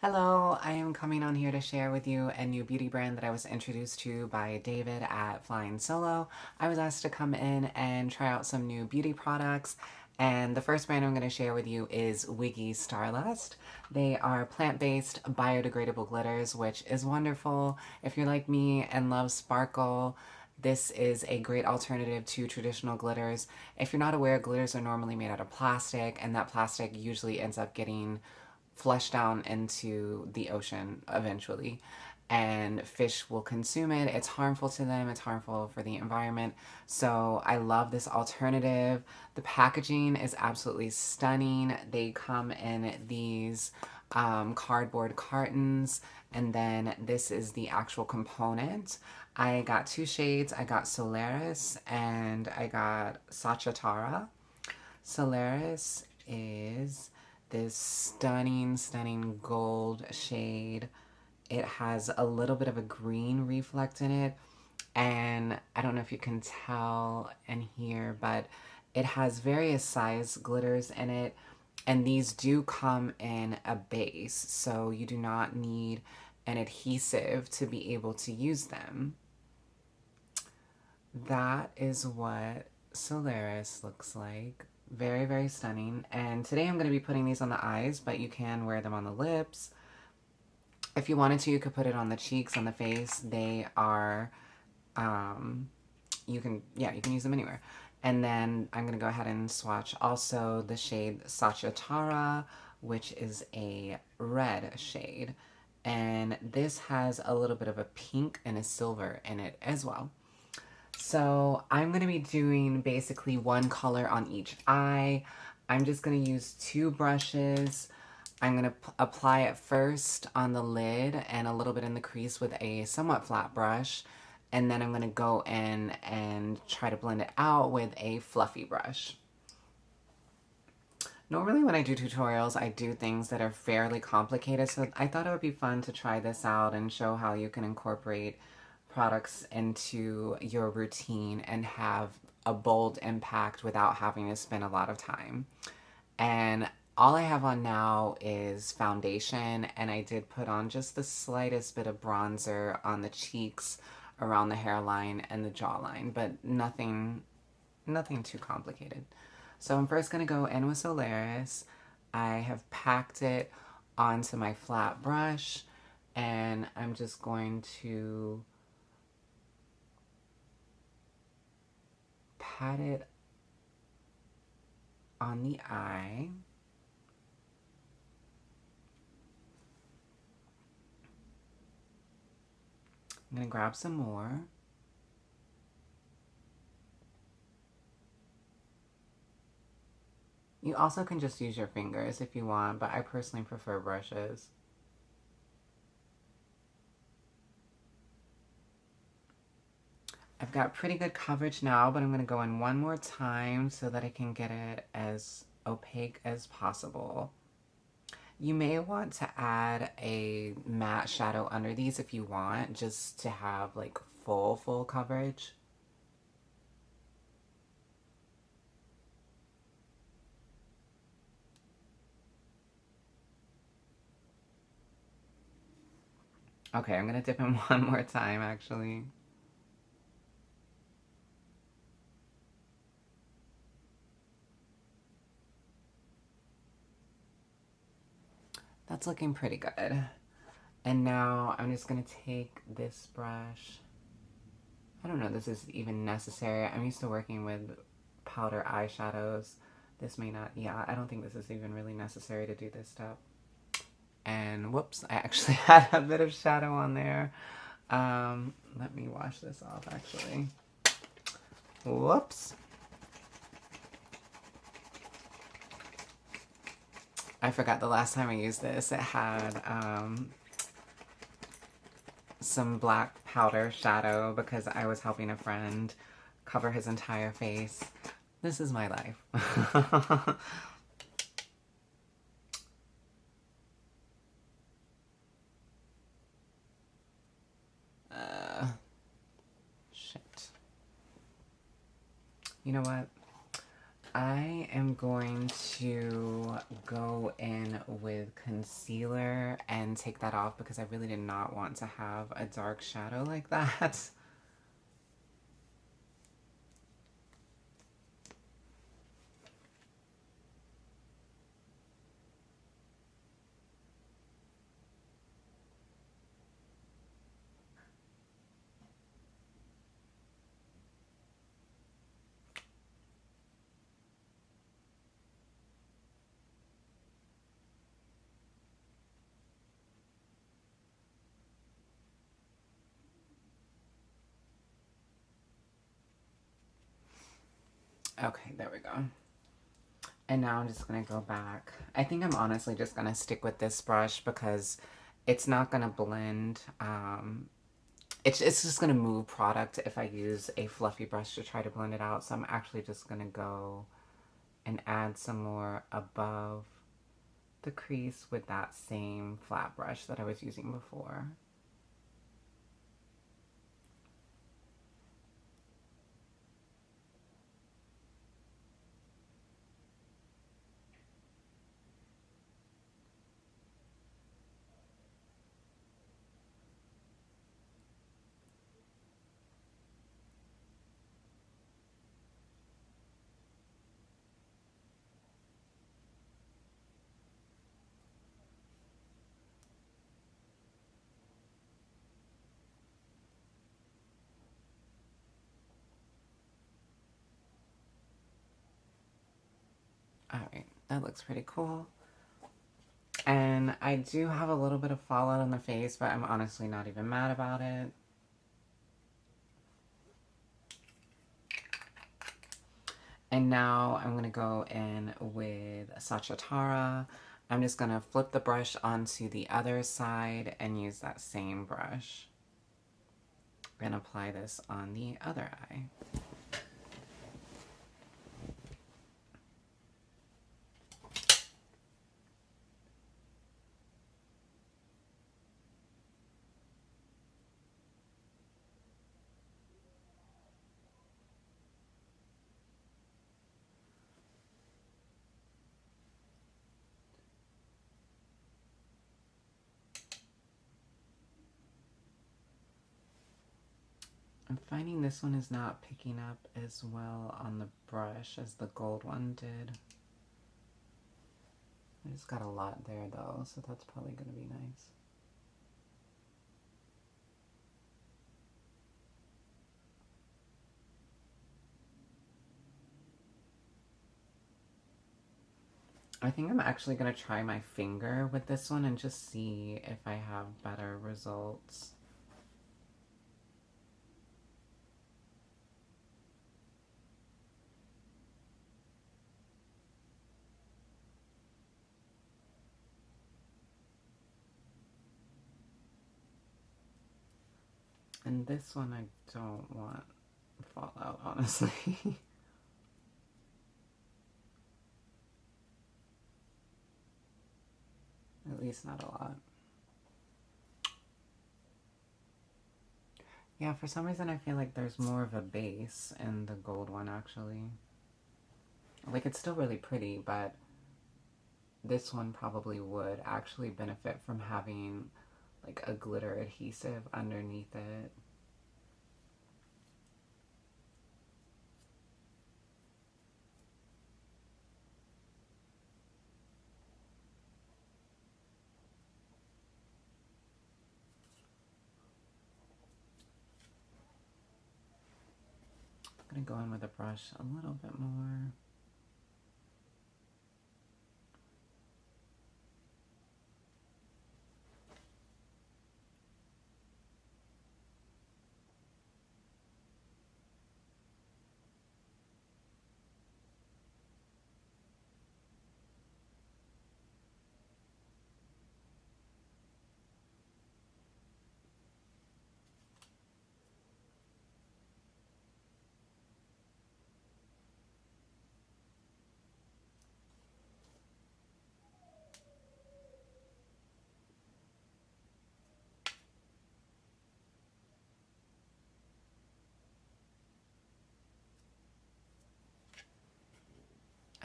Hello, I am coming on here to share with you a new beauty brand that I was introduced to by David at Flying Solo. I was asked to come in and try out some new beauty products, and the first brand I'm going to share with you is Wiggy Starlust. They are plant-based biodegradable glitters, which is wonderful. If you're like me and love sparkle, this is a great alternative to traditional glitters. If you're not aware, glitters are normally made out of plastic, and that plastic usually ends up getting flushed down into the ocean eventually, and fish will consume it. It's harmful to them, it's harmful for the environment. So I love this alternative. The packaging is absolutely stunning. They come in these cardboard cartons, and then this is the actual component. I got two shades. I got Solaris and I got Sachatara. Solaris is this stunning gold shade. It has a little bit of a green reflect in it, and I don't know if you can tell in here, but it has various size glitters in it, and these do come in a base, so you do not need an adhesive to be able to use them. That is what Solaris looks like. Very stunning. And today I'm going to be putting these on the eyes, but you can wear them on the lips. If you wanted to, you could put it on the cheeks, on the face. They are, you can use them anywhere. And then I'm going to go ahead and swatch also the shade Sachatara, which is a red shade. And this has a little bit of a pink and a silver in it as well. So I'm going to be doing basically one color on each eye. I'm just going to use two brushes. I'm going to apply it first on the lid and a little bit in the crease with a somewhat flat brush. And then I'm going to go in and try to blend it out with a fluffy brush. Normally when I do tutorials, I do things that are fairly complicated, so I thought it would be fun to try this out and show how you can incorporate products into your routine and have a bold impact without having to spend a lot of time. And all I have on now is foundation, and I did put on just the slightest bit of bronzer on the cheeks, around the hairline and the jawline, but nothing too complicated. So I'm first going to go in with Solaris. I have packed it onto my flat brush, and I'm just going to pat it on the eye. I'm going to grab some more. You also can just use your fingers if you want, but I personally prefer brushes. I've got pretty good coverage now, but I'm going to go in one more time so that I can get it as opaque as possible. You may want to add a matte shadow under these if you want, just to have like full coverage. Okay, I'm going to dip in one more time actually. That's looking pretty good. And now I'm just going to take this brush. I don't know if this is even necessary. I'm used to working with powder eyeshadows. This may not, yeah, I don't think this is even really necessary to do this step. And whoops, I actually had a bit of shadow on there. Let me wash this off actually. Whoops. I forgot the last time I used this. It had some black powder shadow because I was helping a friend cover his entire face. This is my life. Shit. You know what? I am going to go in with concealer and take that off because I really did not want to have a dark shadow like that. Okay, there we go. And now I'm just going to go back. I think I'm honestly just going to stick with this brush because it's not going to blend. It's just going to move product if I use a fluffy brush to try to blend it out. So I'm actually just going to go and add some more above the crease with that same flat brush that I was using before. Alright, that looks pretty cool. And I do have a little bit of fallout on the face, but I'm honestly not even mad about it. And now I'm going to go in with Sachathara. I'm just going to flip the brush onto the other side and use that same brush. And apply this on the other eye. I'm finding this one is not picking up as well on the brush as the gold one did. I just got a lot there though, so that's probably going to be nice. I think I'm actually going to try my finger with this one and just see if I have better results. And this one I don't want fallout, honestly. At least not a lot. Yeah, for some reason I feel like there's more of a base in the gold one, actually. Like, it's still really pretty, but this one probably would actually benefit from having, like, a glitter adhesive underneath it. I'm gonna go in with a brush a little bit more.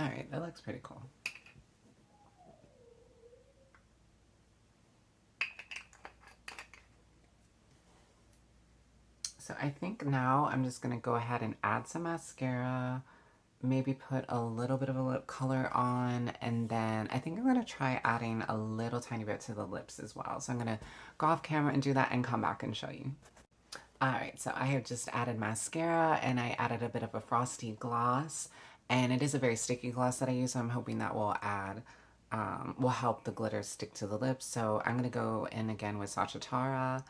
All right, that looks pretty cool. So I think now I'm just going to go ahead and add some mascara, maybe put a little bit of a lip color on, and then I think I'm going to try adding a little tiny bit to the lips as well. So I'm going to go off camera and do that and come back and show you. Alright, so I have just added mascara and I added a bit of a frosty gloss. And it is a very sticky gloss that I use, so I'm hoping that will will help the glitter stick to the lips. So I'm going to go in again with Sacha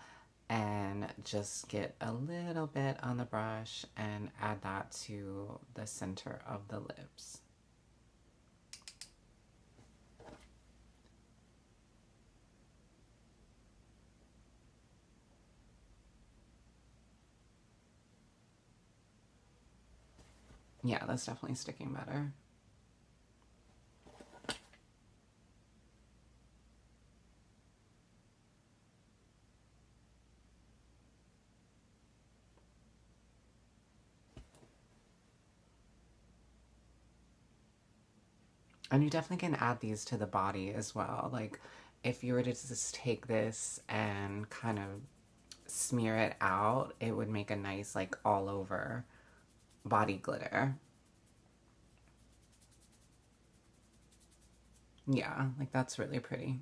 and just get a little bit on the brush and add that to the center of the lips. Yeah, that's definitely sticking better. And you definitely can add these to the body as well. Like, if you were to just take this and kind of smear it out, it would make a nice, like, all over body glitter. Yeah, like, that's really pretty.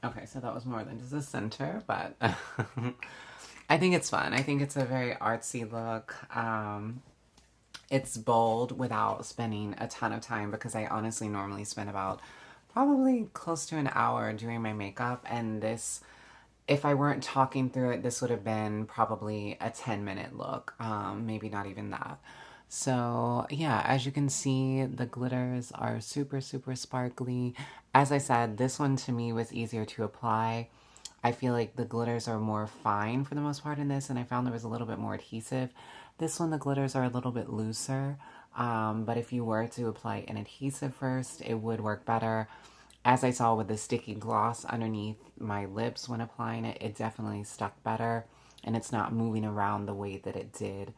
Okay, so that was more than just a center, but I think it's fun. I think it's a very artsy look. It's bold without spending a ton of time because I honestly normally spend about probably close to an hour doing my makeup, and this, if I weren't talking through it, this would have been probably a 10-minute look, maybe not even that. So yeah, as you can see, the glitters are super, super sparkly. As I said, this one to me was easier to apply. I feel like the glitters are more fine for the most part in this, and I found there was a little bit more adhesive. This one, the glitters are a little bit looser, but if you were to apply an adhesive first, it would work better. As I saw with the sticky gloss underneath my lips when applying it, it definitely stuck better, and it's not moving around the way that it did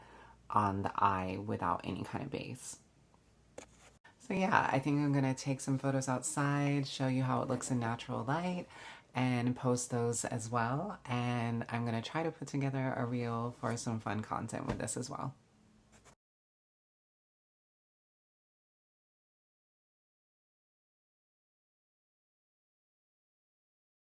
on the eye without any kind of base. So yeah, I think I'm gonna take some photos outside, show you how it looks in natural light, and post those as well. And I'm gonna try to put together a reel for some fun content with this as well.